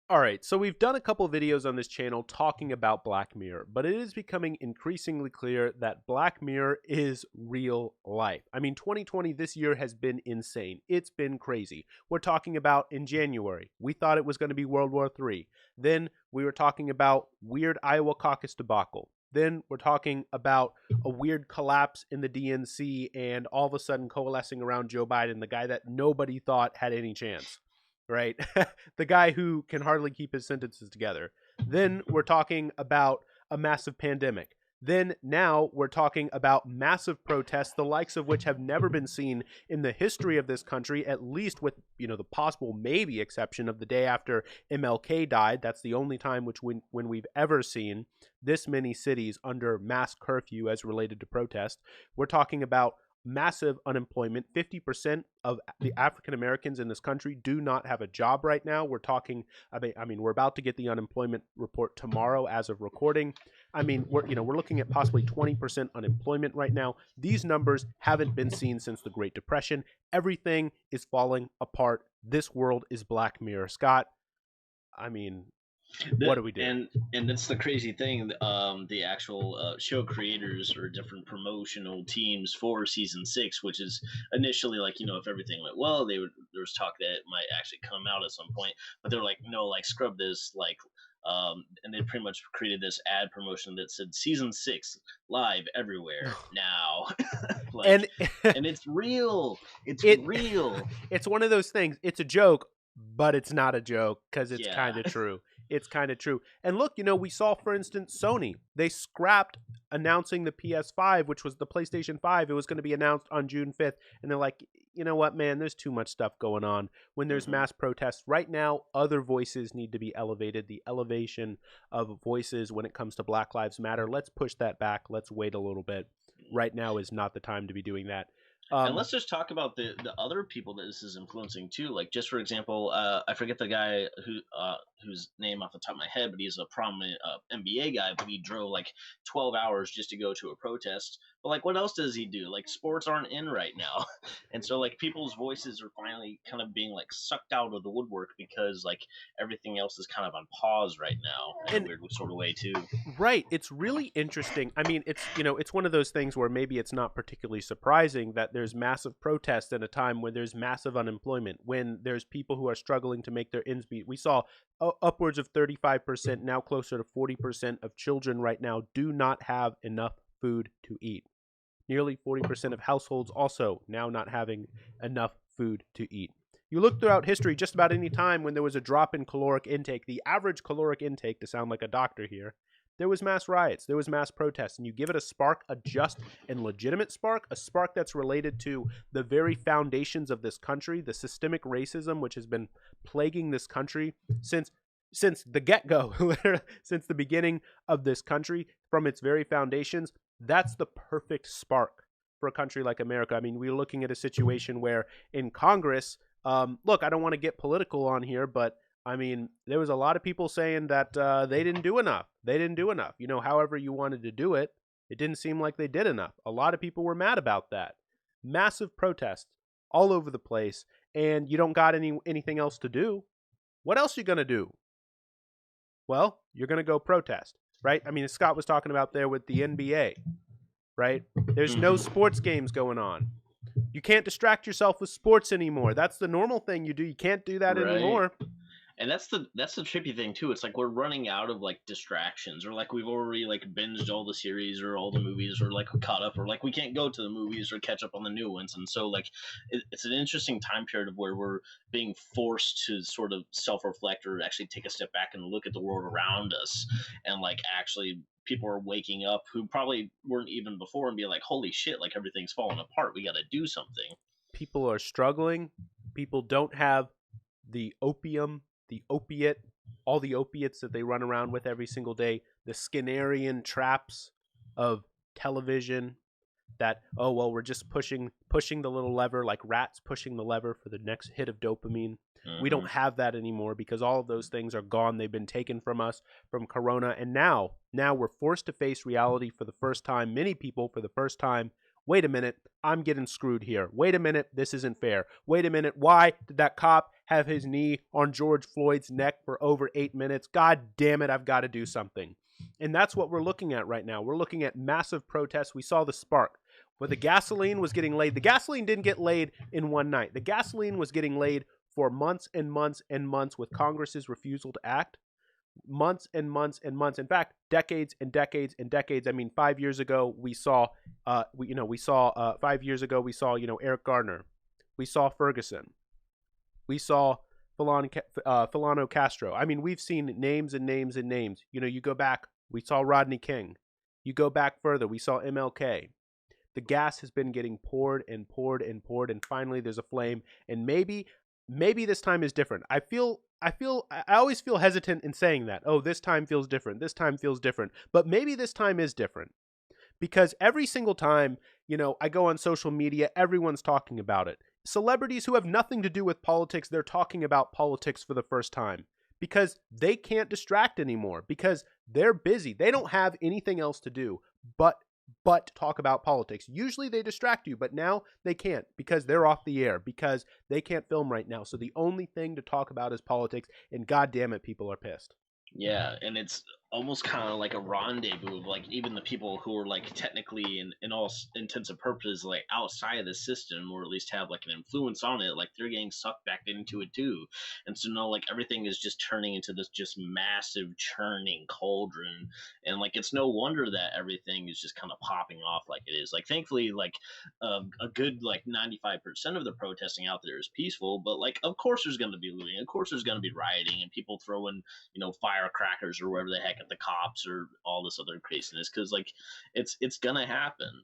All right, so we've done a couple videos on this channel talking about Black Mirror, but it is becoming increasingly clear that Black Mirror is real life. I mean, 2020 this year has been insane. It's been crazy. We're talking about in January, we thought it was going to be World War III. Then we were talking about weird Iowa caucus debacle. Then we're talking about a weird collapse in the DNC and all of a sudden coalescing around Joe Biden, the guy that nobody thought had any chance, right? The guy who can hardly keep his sentences together. Then we're talking about a massive pandemic. Then now we're talking about massive protests, the likes of which have never been seen in the history of this country, at least with, the possible maybe exception of the day after MLK died. That's the only time when we've ever seen this many cities under mass curfew as related to protest. We're talking about massive unemployment. 50% of the African Americans in this country do not have a job right now. We're talking, we're about to get the unemployment report tomorrow as of recording. We're looking at possibly 20% unemployment right now. These numbers haven't been seen since the Great Depression. Everything is falling apart. This world is Black Mirror. Scott, what do we do? And that's the crazy thing. The actual show creators or different promotional teams for season 6, which is initially like, if everything went well, there was talk that it might actually come out at some point, but they're like, no, like scrub this, like. And they pretty much created this ad promotion that said season 6 live everywhere now. and it's real. It's real. It's one of those things. It's a joke, but it's not a joke because it's kind of true. It's kind of true. And look, we saw, for instance, Sony. They scrapped announcing the PS5, which was the PlayStation 5. It was going to be announced on June 5th. And they're like, you know what, man, there's too much stuff going on. When there's mass protests right now, other voices need to be elevated. The elevation of voices when it comes to Black Lives Matter. Let's push that back. Let's wait a little bit. Right now is not the time to be doing that. And let's just talk about the other people that this is influencing too. Like, just for example, I forget the guy whose name off the top of my head, but he's a prominent NBA guy. But he drove like 12 hours just to go to a protest. But like, what else does he do? Like, sports aren't in right now, and so like people's voices are finally kind of being like sucked out of the woodwork because like everything else is kind of on pause right now in a weird sort of way too. Right. It's really interesting. I mean, it's one of those things where maybe it's not particularly surprising that there's massive protest at a time when there's massive unemployment, when there's people who are struggling to make their ends meet. We saw upwards of 35%, now closer to 40% of children right now do not have enough food to eat. Nearly 40% of households also now not having enough food to eat. You look throughout history, just about any time when there was a drop in caloric intake, the average caloric intake, to sound like a doctor here, there was mass riots, there was mass protests, and you give it a spark, a just and legitimate spark, a spark that's related to the very foundations of this country, the systemic racism which has been plaguing this country since the get-go, since the beginning of this country, from its very foundations. That's the perfect spark for a country like America. I mean, we're looking at a situation where in Congress, look, I don't want to get political on here, but I mean, there was a lot of people saying that they didn't do enough. They didn't do enough. However you wanted to do it, it didn't seem like they did enough. A lot of people were mad about that. Massive protests all over the place, and you don't got anything else to do. What else are you going to do? Well, you're going to go protest, right? I mean, as Scott was talking about there with the NBA, right? There's no sports games going on. You can't distract yourself with sports anymore. That's the normal thing you do. You can't do that anymore. And that's the trippy thing too. It's like we're running out of like distractions, or like we've already like binged all the series or all the movies, or like caught up, or like we can't go to the movies or catch up on the new ones. And so like it's an interesting time period of where we're being forced to sort of self-reflect or actually take a step back and look at the world around us, and like actually people are waking up who probably weren't even before and be like, holy shit, like everything's falling apart. We got to do something. People are struggling. People don't have the opium, the opiate, all the opiates that they run around with every single day, the Skinnerian traps of television that, oh, well, we're just pushing the little lever like rats pushing the lever for the next hit of dopamine. We don't have that anymore because all of those things are gone. They've been taken from us from Corona. And now we're forced to face reality for the first time. Many people for the first time wait a minute, I'm getting screwed here. Wait a minute, this isn't fair. Wait a minute, why did that cop have his knee on George Floyd's neck for over 8 minutes? God damn it, I've got to do something. And that's what we're looking at right now. We're looking at massive protests. We saw the spark where the gasoline was getting laid. The gasoline didn't get laid in one night. The gasoline was getting laid for months and months and months with Congress's refusal to act. Months and months and months. In fact, decades and decades and decades. I mean, 5 years ago we saw, 5 years ago we saw, Eric Garner. We saw Ferguson. We saw Philano Castro. I mean, we've seen names and names and names. You go back, we saw Rodney King. You go back further, we saw MLK. The gas has been getting poured and poured and poured, and finally there's a flame. And maybe this time is different. I always feel hesitant in saying that. Oh, this time feels different. This time feels different. But maybe this time is different. Because every single time, I go on social media, everyone's talking about it. Celebrities who have nothing to do with politics, they're talking about politics for the first time. Because they can't distract anymore. Because they're busy. They don't have anything else to do but talk about politics. Usually they distract you, but now they can't because they're off the air, because they can't film right now. So the only thing to talk about is politics, and god damn it, people are pissed. Yeah, and it's almost kind of like a rendezvous of like even the people who are like technically in all intents and purposes like outside of the system, or at least have like an influence on it, like they're getting sucked back into it too. And so now like everything is just turning into this just massive churning cauldron, and like it's no wonder that everything is just kind of popping off like it is. Like thankfully like a good like 95% of the protesting out there is peaceful, but like of course there's going to be looting, of course there's going to be rioting and people throwing firecrackers or whatever the heck at the cops or all this other craziness, because like it's gonna happen.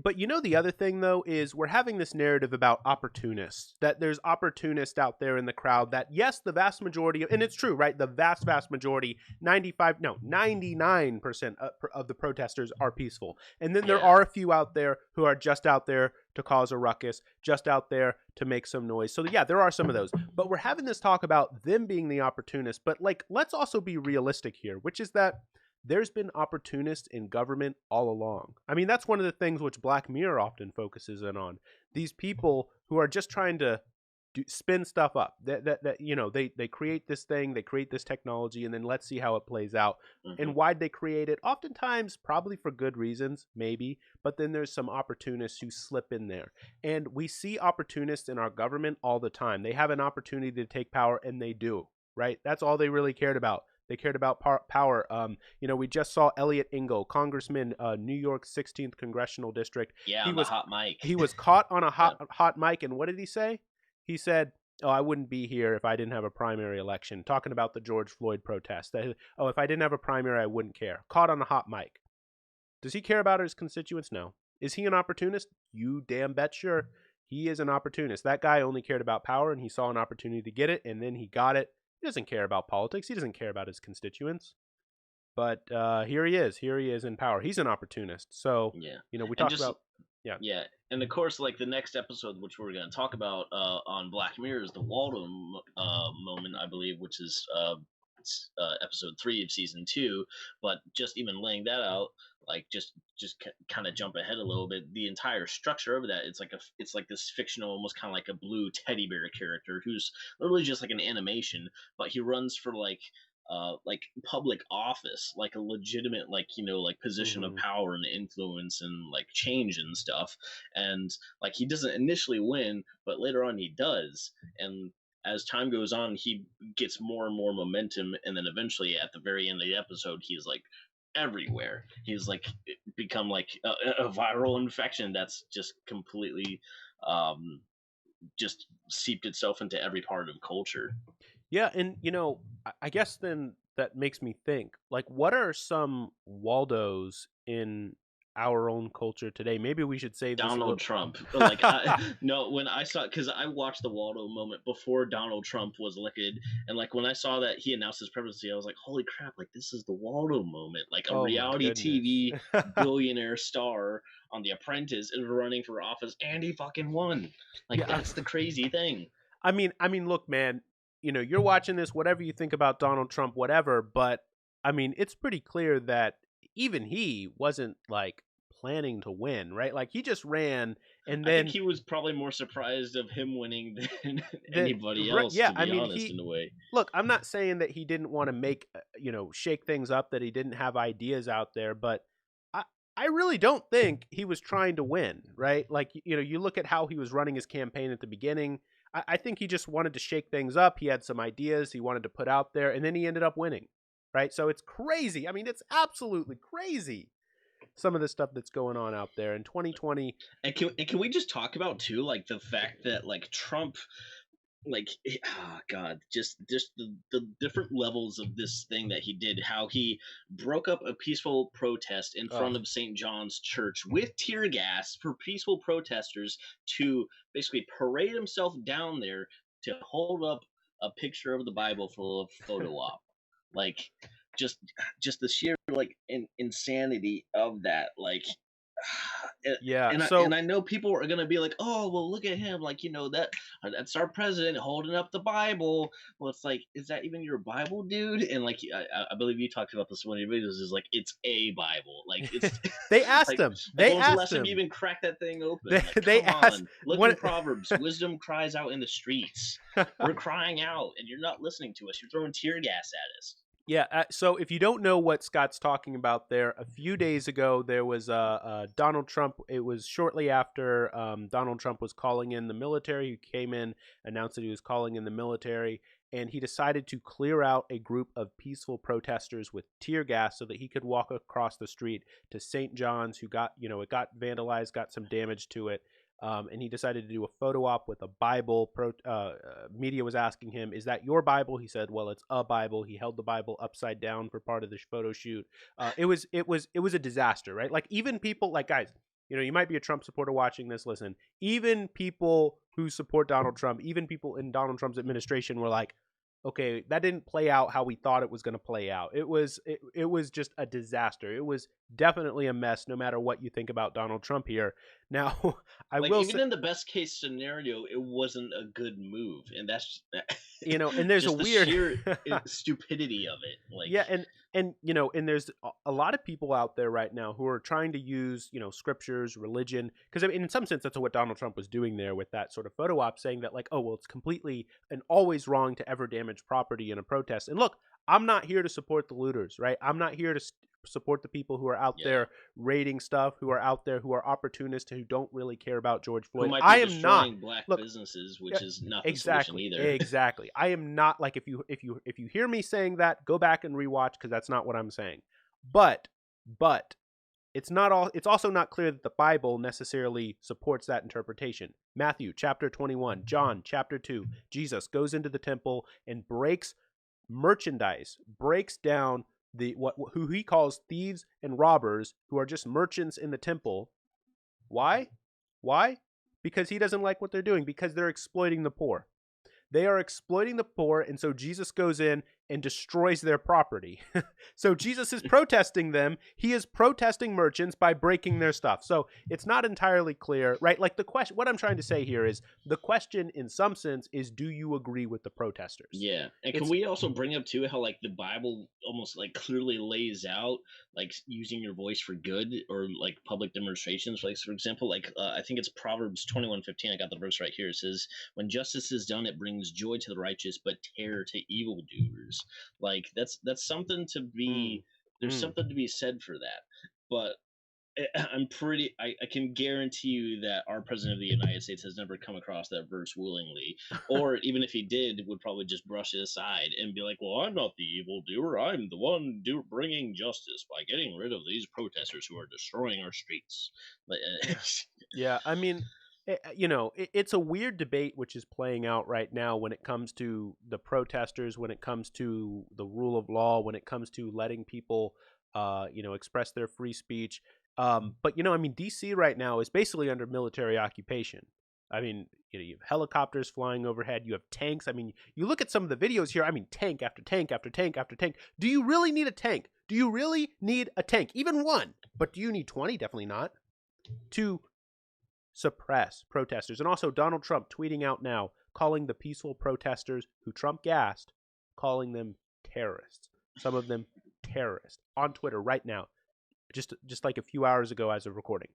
But the other thing though is we're having this narrative about opportunists, that there's opportunists out there in the crowd, that yes, the vast majority, and it's true, right? The vast majority, 99% of the protesters are peaceful. And then there are a few out there who are just out there to cause a ruckus, just out there to make some noise. So yeah, there are some of those, but we're having this talk about them being the opportunists. But like, let's also be realistic here, which is that there's been opportunists in government all along. I mean, that's one of the things which Black Mirror often focuses in on. These people who are just trying to spin stuff up. They create this thing, they create this technology, and then let's see how it plays out. Mm-hmm. And why'd they create it? Oftentimes, probably for good reasons, maybe. But then there's some opportunists who slip in there. And we see opportunists in our government all the time. They have an opportunity to take power, and they do, right? That's all they really cared about. They cared about power. We just saw Elliot Engel, congressman, New York 16th congressional district. Yeah, he was hot mic. He was caught on a hot mic, and what did he say? He said, "Oh, I wouldn't be here if I didn't have a primary election." Talking about the George Floyd protest. Oh, if I didn't have a primary, I wouldn't care. Caught on a hot mic. Does he care about his constituents? No. Is he an opportunist? You damn bet sure. He is an opportunist. That guy only cared about power, and he saw an opportunity to get it, and then he got it. He doesn't care about politics. He doesn't care about his constituents. But here he is. Here he is in power. He's an opportunist. So, we talked about... Yeah, and of course, like the next episode, which we're going to talk about on Black Mirror, is the Waldo moment, I believe, which is episode 3 of season 2. But just even laying that out, like just kind of jump ahead a little bit, the entire structure of that, it's like this fictional, almost kind of like a blue teddy bear character who's literally just like an animation, but he runs for like public office, like a legitimate position of power and influence and like change and stuff. And like he doesn't initially win, but later on he does. And as time goes on, he gets more and more momentum, and then eventually at the very end of the episode, he's like everywhere. He's like become like a viral infection that's just completely just seeped itself into every part of culture. Yeah, and I guess then that makes me think, like, what are some Waldos in our own culture today? Maybe we should say Donald Trump. Like, no, when I saw, because I watched the Waldo moment before Donald Trump was elected, and like when I saw that he announced his presidency, I was like, holy crap! Like this is the Waldo moment. Like a reality TV billionaire star on The Apprentice is running for office, and he fucking won. Like that's the crazy thing. I mean, look, man. You're watching this, whatever you think about Donald Trump, whatever, but I mean, it's pretty clear that even he wasn't like planning to win, right? Like he just ran, and I think then he was probably more surprised of him winning than the anybody right, else, yeah, to I be mean, honest, he in a way. look, I'm not saying that he didn't want to make shake things up, that he didn't have ideas out there, but I I really don't think he was trying to win, right? Like you look at how he was running his campaign at the beginning. I think he just wanted to shake things up. He had some ideas he wanted to put out there, and then he ended up winning, right? So it's crazy. I mean, it's absolutely crazy some of the stuff that's going on out there in 2020. And can we just talk about too, like the fact that like Trump, like God, just the different levels of this thing that he did, how he broke up a peaceful protest in Oh, front of St. John's Church with tear gas for peaceful protesters to basically parade himself down there to hold up a picture of the Bible for a photo op. Like just just the sheer like insanity of that, like yeah. and I know people are gonna be like, oh well, look at him, like that's our president holding up the Bible. Well, it's like, is that even your Bible, dude? And like I believe you talked about this in one of your videos. Is like it's a Bible, like it's They asked like him. like They when was the asked last time you him. even cracked that thing open? They Like, they come asked on, look in what. Proverbs. Wisdom cries out in the streets. We're crying out, and you're not listening to us. You're throwing tear gas at us. Yeah, so if you don't know what Scott's talking about there, a few days ago there was Donald Trump. It was shortly after Donald Trump was calling in the military. He came in, announced that he was calling in the military, and he decided to clear out a group of peaceful protesters with tear gas so that he could walk across the street to St. John's, who got, it got vandalized, got some damage to it. And he decided to do a photo op with a Bible. Media was asking him, "Is that your Bible?" He said, "Well, it's a Bible." He held the Bible upside down for part of the photo shoot. It was a disaster, right? Like even people, like guys, you might be a Trump supporter watching this. Listen, even people who support Donald Trump, even people in Donald Trump's administration, were like, okay, that didn't play out how we thought it was going to play out. It was just a disaster. It was definitely a mess, no matter what you think about Donald Trump here. Now, I Like will even say, in the best case scenario, it wasn't a good move, and that's and there's a just the weird, sheer stupidity of it. Like, yeah, and there's a lot of people out there right now who are trying to use scriptures, religion, because I mean, in some sense, that's what Donald Trump was doing there with that sort of photo op, saying that like, oh well, it's completely and always wrong to ever damage property in a protest. And look, I'm not here to support the looters, right? I'm not here to support the people who are out yeah, there raiding stuff, who are out there who are opportunists, who don't really care about George who Floyd. might be I am not. destroying black Look, businesses, yeah, which is not the solution exactly, either. exactly. I am not like if you hear me saying that, go back and rewatch because that's not what I'm saying. But it's not all. It's also not clear that the Bible necessarily supports that interpretation. Matthew chapter 21, John chapter 2, Jesus goes into the temple and breaks merchandise, breaks down the what who he calls thieves and robbers who are just merchants in the temple. Why? Why? Because he doesn't like what they're doing, because they're exploiting the poor. They are exploiting the poor, and so Jesus goes in and destroys their property. So Jesus is protesting them. He is protesting merchants by breaking their stuff. So it's not entirely clear, right? Like the question, what I'm trying to say here is the question, in some sense, is do you agree with the protesters? Yeah, and can It's we also bring up too how like the Bible almost like clearly lays out like using your voice for good or like public demonstrations. Like for example, like I think it's Proverbs 21:15. I got the verse right here. It says, "When justice is done, it brings joy to the righteous, but terror to evildoers." Like that's something to mm, be. There's mm. something to be said for that. But I can guarantee you that our president of the United States has never come across that verse willingly, or even if he did, would probably just brush it aside and be like, "Well, I'm not the evil doer. I'm the one bringing justice by getting rid of these protesters who are destroying our streets." Like, Yeah, I mean, it's a weird debate which is playing out right now when it comes to the protesters, when it comes to the rule of law, when it comes to letting people, express their free speech. But I mean, DC right now is basically under military occupation. I mean, you have helicopters flying overhead. You have tanks. I mean, you look at some of the videos here. I mean, tank after tank after tank after tank. Do you really need a tank? Do you really need a tank? Even one. But do you need 20? Definitely not. To suppress protesters. And also Donald Trump tweeting out now, calling the peaceful protesters who Trump gassed, calling them terrorists. Some of them terrorists on Twitter right now. just like a few hours ago as of recording.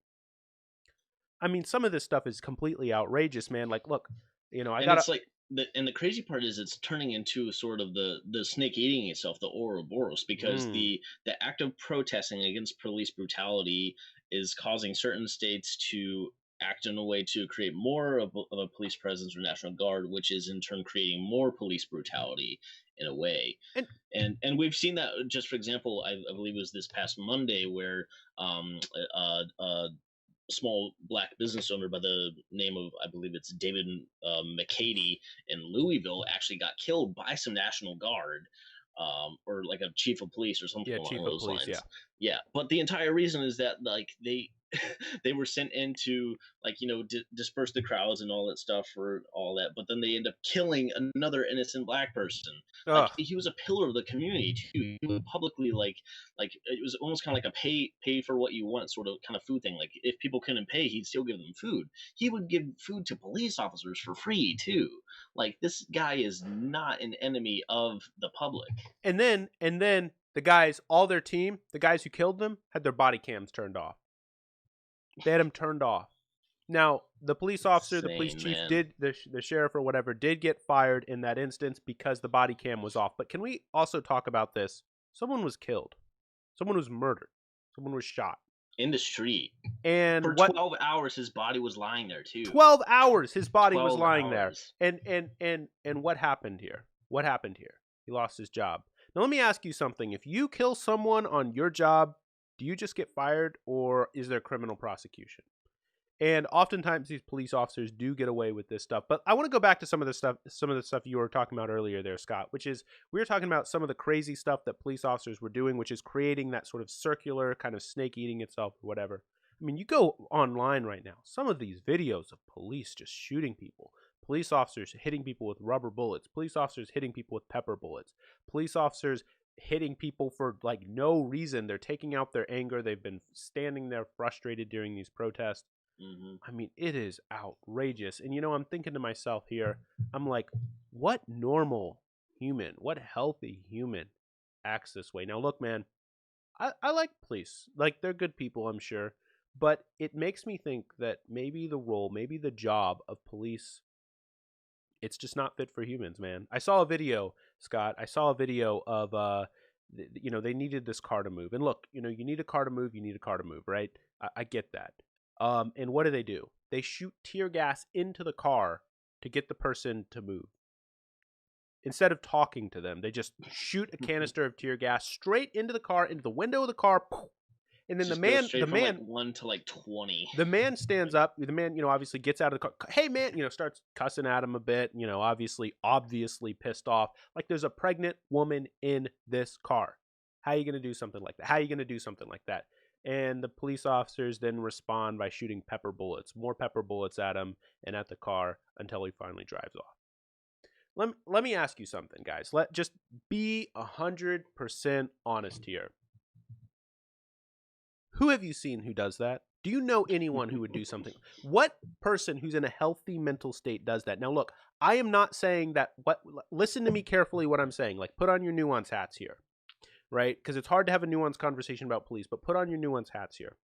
I mean, some of this stuff is completely outrageous, man. Like, look, I And gotta. it's like the crazy part is it's turning into sort of the snake eating itself, the Ouroboros, because Mm, the act of protesting against police brutality is causing certain states to act in a way to create more of a police presence or national guard, which is in turn creating more police brutality in a way. and And we've seen that, just for example, I believe it was this past Monday where um, a small black business owner by the name of, I believe it's David McCady in Louisville, actually got killed by some National Guard, or like a chief of police or something yeah, along chief of those police. Yeah. lines. Yeah, but the entire reason is that like they they were sent in to like disperse the crowds and all that stuff for all that, but then they end up killing another innocent black person. Like Ugh. he was a pillar of the community too. He would publicly like it was almost kind of like a pay for what you want sort of kind of food thing. Like if people couldn't pay, he'd still give them food. He would give food to police officers for free too. Like this guy is not an enemy of the public. And then the guys, all their team, the guys who killed them, had their body cams turned off. They had them turned off. Now, the police officer, the police Insane, chief man. did, the sheriff or whatever, did get fired in that instance because the body cam was off. But can we also talk about this? Someone was killed. Someone was murdered. Someone was shot. In the street And for what 12 hours, his body was lying there too. 12 hours his body was 12 lying there. hours. And what happened here? What happened here? He lost his job. Now let me ask you something. If you kill someone on your job, do you just get fired or is there criminal prosecution? And oftentimes these police officers do get away with this stuff. But I want to go back to some of the stuff you were talking about earlier there, Scott, which is we were talking about some of the crazy stuff that police officers were doing, which is creating that sort of circular kind of snake eating itself or whatever. I mean, you go online right now, some of these videos of police just shooting people, police officers hitting people with rubber bullets, police officers hitting people with pepper bullets, police officers hitting people for like no reason. They're taking out their anger. They've been standing there frustrated during these protests. Hmm. I mean, it is outrageous. And I'm thinking to myself here, I'm like, what normal human, what healthy human acts this way? Now, look, man, I like police. Like, they're good people, I'm sure. But it makes me think that maybe the role, maybe the job of police, it's just not fit for humans, man. I saw a video, Scott. I saw a video of, they needed this car to move. And look, you need a car to move, you need a car to move, right? I get that. And what do? They shoot tear gas into the car to get the person to move. Instead of talking to them, they just shoot a canister of tear gas straight into the car, into the window of the car, and then Just goes straight from like 1 to like 20. the man stands up. The man, obviously gets out of the car. Hey, man, starts cussing at him a bit. Obviously pissed off. Like there's a pregnant woman in this car. How are you gonna do something like that? How are you gonna do something like that? And the police officers then respond by shooting more pepper bullets at him and at the car until he finally drives off. Let me ask you something, guys. Let just be 100% honest here. Who have you seen who does that? Do you know anyone who would do something? What person who's in a healthy mental state does that? Now, look, I am not saying that. Listen to me carefully. What I'm saying, like, put on your nuance hats here, right? Because it's hard to have a nuanced conversation about police. But put on your nuance hats here.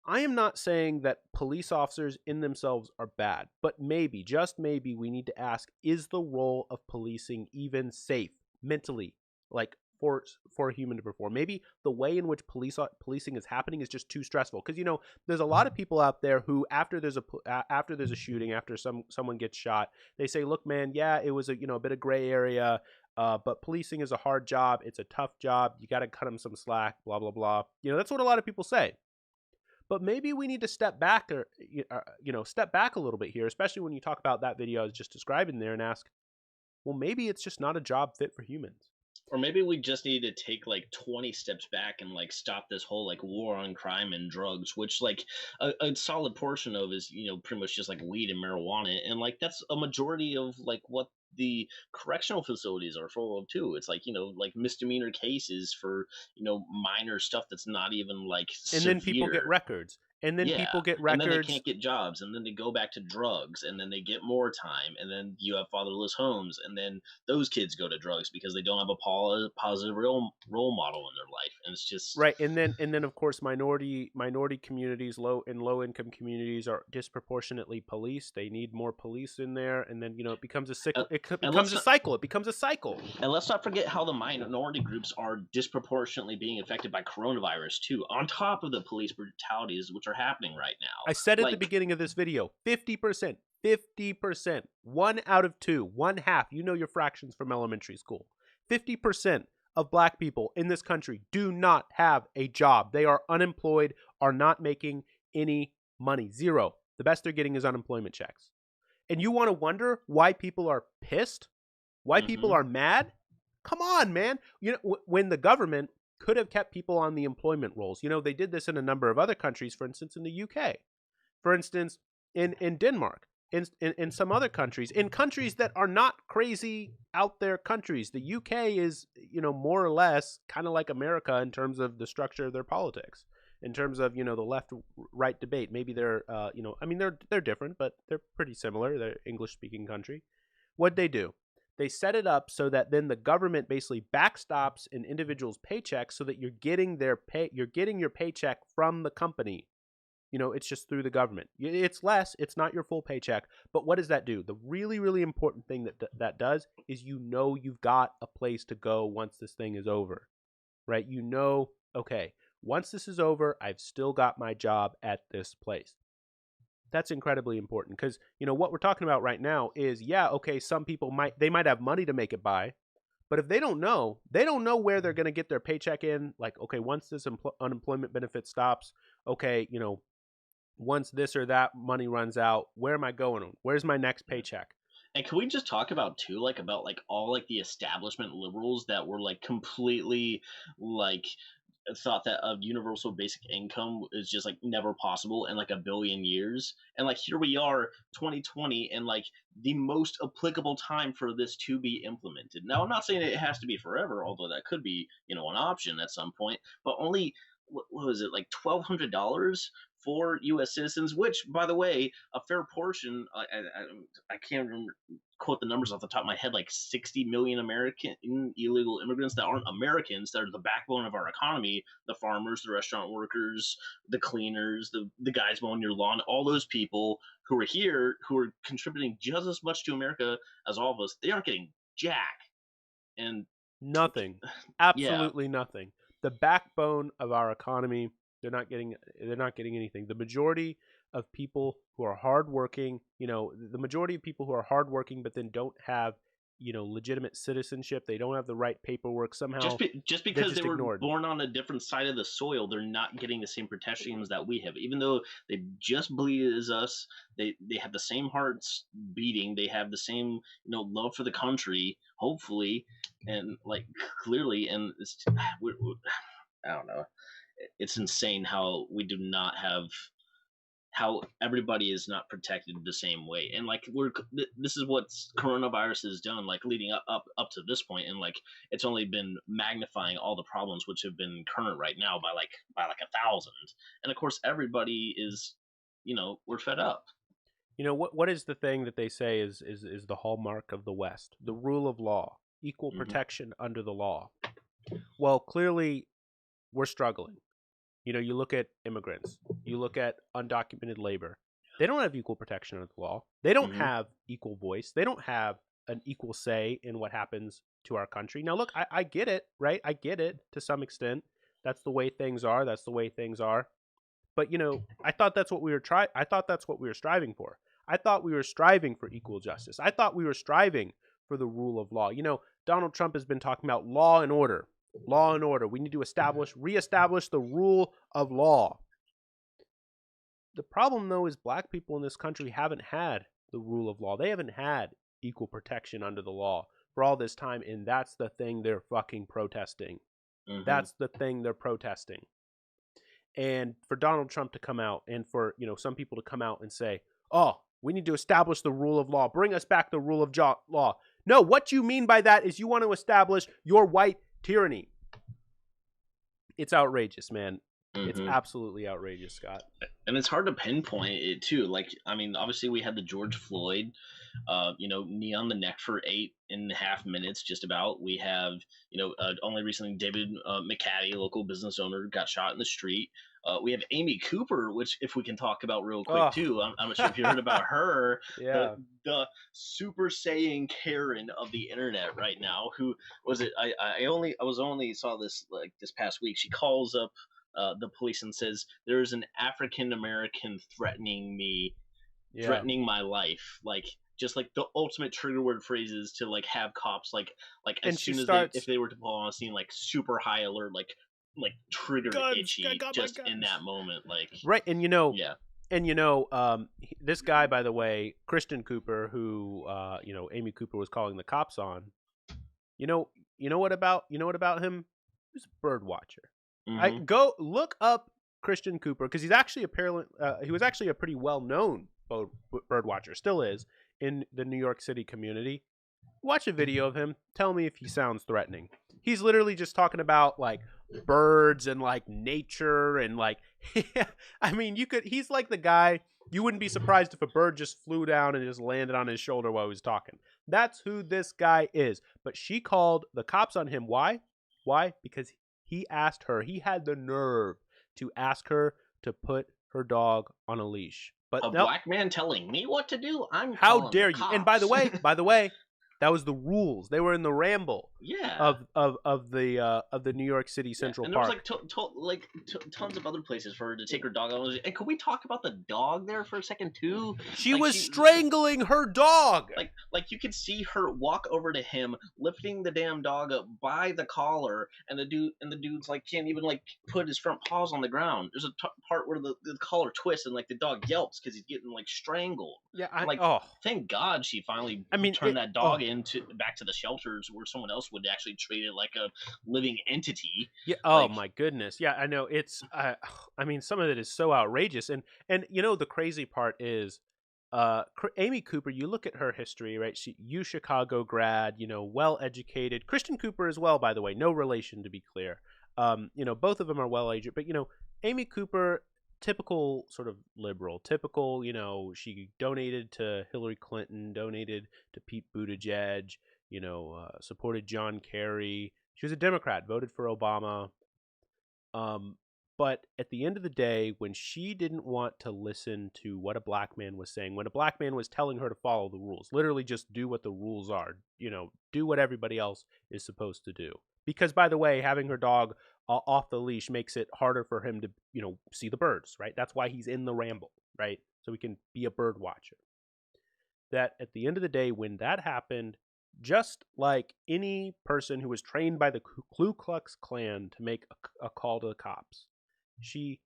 I am not saying that police officers in themselves are bad, but maybe, just maybe, we need to ask: is the role of policing even safe mentally, like for a human to perform? Maybe the way in which policing is happening is just too stressful. Because there's a lot of people out there who, after there's a shooting, after someone gets shot, they say, "Look, man, yeah, it was a bit of gray area." But policing is a hard job. It's a tough job. You got to cut them some slack. Blah blah blah. That's what a lot of people say. But maybe we need to step back step back a little bit here, especially when you talk about that video I was just describing there and ask, well, maybe it's just not a job fit for humans. Or maybe we just need to take like 20 steps back and like stop this whole like war on crime and drugs, which like a solid portion of is, pretty much just like weed and marijuana. And like that's a majority of like what the correctional facilities are full of too. It's like, like misdemeanor cases for, minor stuff that's not even like And then people get severe. records. And then Yeah, people get and then they records. can't get jobs, and then they go back to drugs, and then they get more time, and then you have fatherless homes, and then those kids go to drugs because they don't have a positive role model in their life, and it's just Right, and then of course minority communities, low income communities are disproportionately policed. They need more police in there, and then it becomes a uh, cycle. It and becomes let's a not cycle. It becomes a cycle. and let's not forget how the minority groups are disproportionately being affected by coronavirus too, on top of the police brutalities which are happening right now. I said at the Like, beginning of this video, 50%, 50%, 1 out of 2, one half. You know your fractions from elementary school. 50% of black people in this country do not have a job. They are unemployed, are not making any money. Zero. The best they're getting is unemployment checks. And you want to wonder why people are pissed? Why people mhm. are mad? Come on, man. When the government could have kept people on the employment rolls. They did this in a number of other countries, for instance, in the UK. For instance, in Denmark, in some other countries, in countries that are not crazy out there countries. The UK is, more or less kind of like America in terms of the structure of their politics, in terms of, the left right debate. Maybe they're, I mean, they're different, but they're pretty similar. They're English speaking country. What'd they do? They set it up so that then the government basically backstops an individual's paycheck so that you're getting your paycheck from the company. It's just through the government. It's less. It's not your full paycheck. But what does that do? The really, really important thing that does is you've got a place to go once this thing is over, right? Okay, once this is over, I've still got my job at this place. That's incredibly important because, what we're talking about right now is, yeah, okay, some people might have money to make it by, but if they don't know where they're going to get their paycheck in. Like, okay, once this unemployment benefit stops, okay, once this or that money runs out, where am I going? Where's my next paycheck? And can we just talk about too, like about like all like the establishment liberals that were like completely like thought that a universal basic income is just like never possible in like a billion years, and like here we are 2020, and like the most applicable time for this to be implemented. Now I'm not saying it has to be forever, although that could be an option at some point, but only what was it, like $1,200 for U.S. citizens, which, by the way, a fair portion, I can't remember, quote the numbers off the top of my head, like 60 million American illegal immigrants that aren't Americans, that are the backbone of our economy, the farmers, the restaurant workers, the cleaners, the guys mowing your lawn, all those people who are here, who are contributing just as much to America as all of us, they aren't getting jack. And Nothing. yeah, Absolutely nothing. The backbone of our economy, they're not getting anything. The majority of people who are hardworking, but then don't have, legitimate citizenship. They don't have the right paperwork. Somehow just they're because they just were ignored. born on a different side of the soil, they're not getting the same protections that we have. Even though they just bleed as us, they have the same hearts beating. They have the same love for the country, hopefully, and like clearly. And I don't know. It's insane how we do not have, how everybody is not protected the same way, and like this is what coronavirus has done, like leading up to this point, and like it's only been magnifying all the problems which have been current right now by like 1,000. And of course everybody is, we're fed up. What is the thing that they say is the hallmark of the West? The rule of law, equal Hmm. protection under the law. Well, clearly we're struggling. You look at immigrants, you look at undocumented labor. They don't have equal protection under the law. They don't Hmm. have equal voice. They don't have an equal say in what happens to our country. Now, look, I get it, right? I get it to some extent. That's the way things are. That's the way things are. But I thought that's what we were I thought that's what we were striving for. I thought we were striving for equal justice. I thought we were striving for the rule of law. Donald Trump has been talking about law and order. Law and order. We need to reestablish the rule of law. The problem, though, is black people in this country haven't had the rule of law. They haven't had equal protection under the law for all this time, and that's the thing they're fucking protesting. Hmm. That's the thing they're protesting. And for Donald Trump to come out, and for some people to come out and say, "Oh, we need to establish the rule of law. Bring us back the rule of law." No, what you mean by that is you want to establish your white tyranny. It's outrageous, man. It's Hmm. absolutely outrageous, Scott. And it's hard to pinpoint it too. Like, I mean, obviously we had the George Floyd, knee on the neck for 8.5 minutes, just about. We have, only recently David McCaddy, local business owner, got shot in the street. We have Amy Cooper, which if we can talk about real quick Oh, too. I'm not sure if you heard about her, the yeah. the Super Saiyan Karen of the internet right now. Who was it? I saw this like this past week. She calls up the police and says there is an African American threatening me, Yeah. threatening my life. Like, just like the ultimate trigger word phrases to like have cops like as And she soon as they, if starts, they were to pull on a scene, like super high alert, like trigger guns, I itchy got my just in guns. that moment. Like, Right, yeah. this guy, by the way, Christian Cooper, who Amy Cooper was calling the cops on. You know, you know what about him? He's a bird watcher. I Hmm. go look up Christian Cooper because he's actually apparently he was actually a pretty well known bird watcher, still is in the New York City community. Watch a video of him. Tell me if he sounds threatening. He's literally just talking about like birds and like nature and like I mean, he's like the guy you wouldn't be surprised if a bird just flew down and just landed on his shoulder while he was talking. That's who this guy is. But she called the cops on him. Why? Why? Because he asked her. He had the nerve to ask her to put her dog on a leash. But A no, black man telling me what to do? I'm how calling the dare you? And by the cops. way, that was the rules. They were in the ramble Yeah. of the New York City Yeah, Central and there was Park. like tons of other places for her to take her dog on. And could we talk about the dog there for a second too? She Like was she, strangling her dog. like you could see her walk over to him, lifting the damn dog up by the collar, and the dude's like can't even like put his front paws on the ground. There's a part where the collar twists and like the dog yelps because he's getting like strangled. Yeah, And like, thank God she finally I mean turned it. that Oh, dog into back to the shelters where someone else would actually treat it like a living entity. yeah. Oh Like, my goodness. Yeah, I know. It's. I mean, some of it is so outrageous, and the crazy part is, Amy Cooper. You look at her history, right? She Chicago grad. Well educated. Christian Cooper as well, by the way. No relation, to be clear. Both of them are well educated, but Amy Cooper. Typical sort of liberal, typical, she donated to Hillary Clinton, donated to Pete Buttigieg, supported John Kerry. She was a Democrat, voted for Obama. Um, but at the end of the day, when she didn't want to listen to what a black man was saying, when a black man was telling her to follow the rules, literally just do what the rules are, do what everybody else is supposed to do. Because, by the way, having her dog off the leash makes it harder for him to, see the birds, right? That's why he's in the ramble, right? So he can be a bird watcher. That at the end of the day, when that happened, just like any person who was trained by the Ku Klux Klan to make a call to the cops, she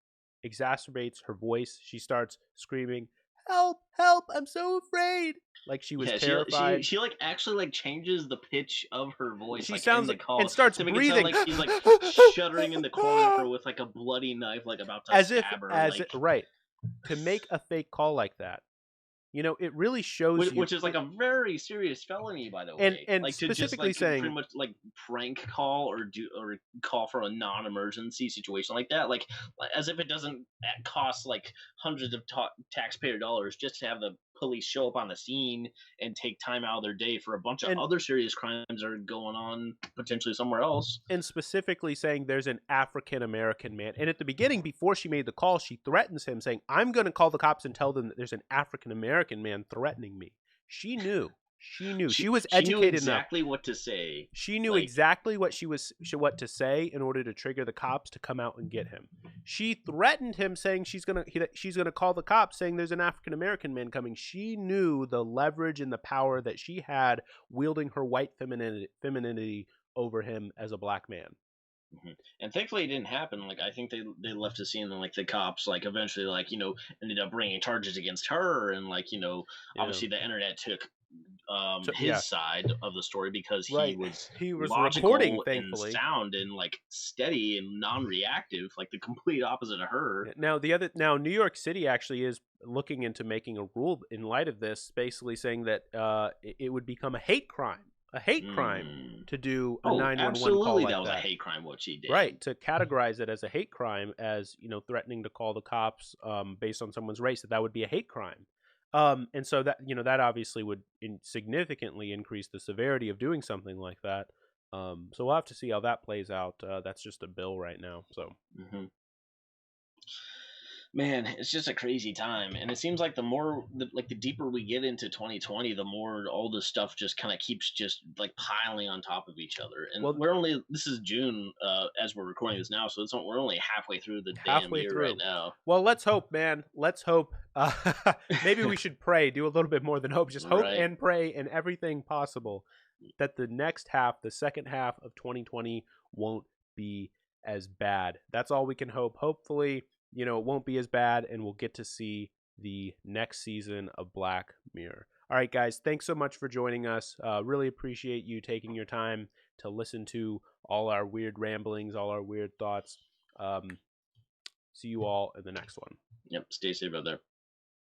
exacerbates her voice. She starts screaming, "Help! Help! I'm so afraid!" Like she was yeah, terrified. she like actually like changes the pitch of her voice She like in sounds the like and call starts to make it sound breathing like she's like shuddering in the corner with like a bloody knife like about to stab her, as like, right, to make a fake call like that. It really shows you, which is like a very serious felony, by the and way. and Like to just specifically like saying, pretty much like prank call or call for a non-emergency situation like that, like as if it doesn't cost like hundreds of taxpayer dollars just to have the police show up on the scene and take time out of their day for a bunch of and other serious crimes that are going on potentially somewhere else. and specifically saying there's an African American man. And at the beginning, before she made the call, she threatens him, saying, "I'm going to call the cops and tell them that there's an African American man threatening me." She knew. She knew. She was She knew educated enough. exactly what to say. She knew Like, exactly what to say in order to trigger the cops to come out and get him. She threatened him, saying she's gonna call the cops, saying there's an African American man coming. She knew the leverage and the power that she had wielding her white femininity over him as a black man. mhm. And thankfully it didn't happen. Like, I think they left the scene, and like the cops like eventually like ended up bringing charges against her, and like Yeah. obviously the internet took So yeah, his side of the story because he right. was He was recording, logical and thankfully. sound and like steady and non-reactive, like the complete opposite of her. Now New York City actually is looking into making a rule in light of this, basically saying that it would become a hate crime a hate crime Mm. to do a Oh, 911 call absolutely, that like was a that. hate crime what she Right, did. to categorize it as a hate crime, as threatening to call the cops based on someone's race, that would be a hate crime. And so that that obviously would significantly increase the severity of doing something like that. So we'll have to see how that plays out. That's just a bill right now. So Hmm. Man, it's just a crazy time, and it seems like the deeper we get into 2020, the more all this stuff just kind of keeps just like piling on top of each other. And well, this is June, as we're recording this now, so we're only halfway through the damn halfway year right through. now. Well, let's hope, man. Let's hope. Maybe we should pray. Do a little bit more than hope. Just hope Right. and pray and everything possible that the next half, the second half of 2020, won't be as bad. That's all we can hope. Hopefully, it won't be as bad, and we'll get to see the next season of Black Mirror. All right, guys, thanks so much for joining us. Really appreciate you taking your time to listen to all our weird ramblings, all our weird thoughts. See you all in the next one. Yep. Stay safe out there.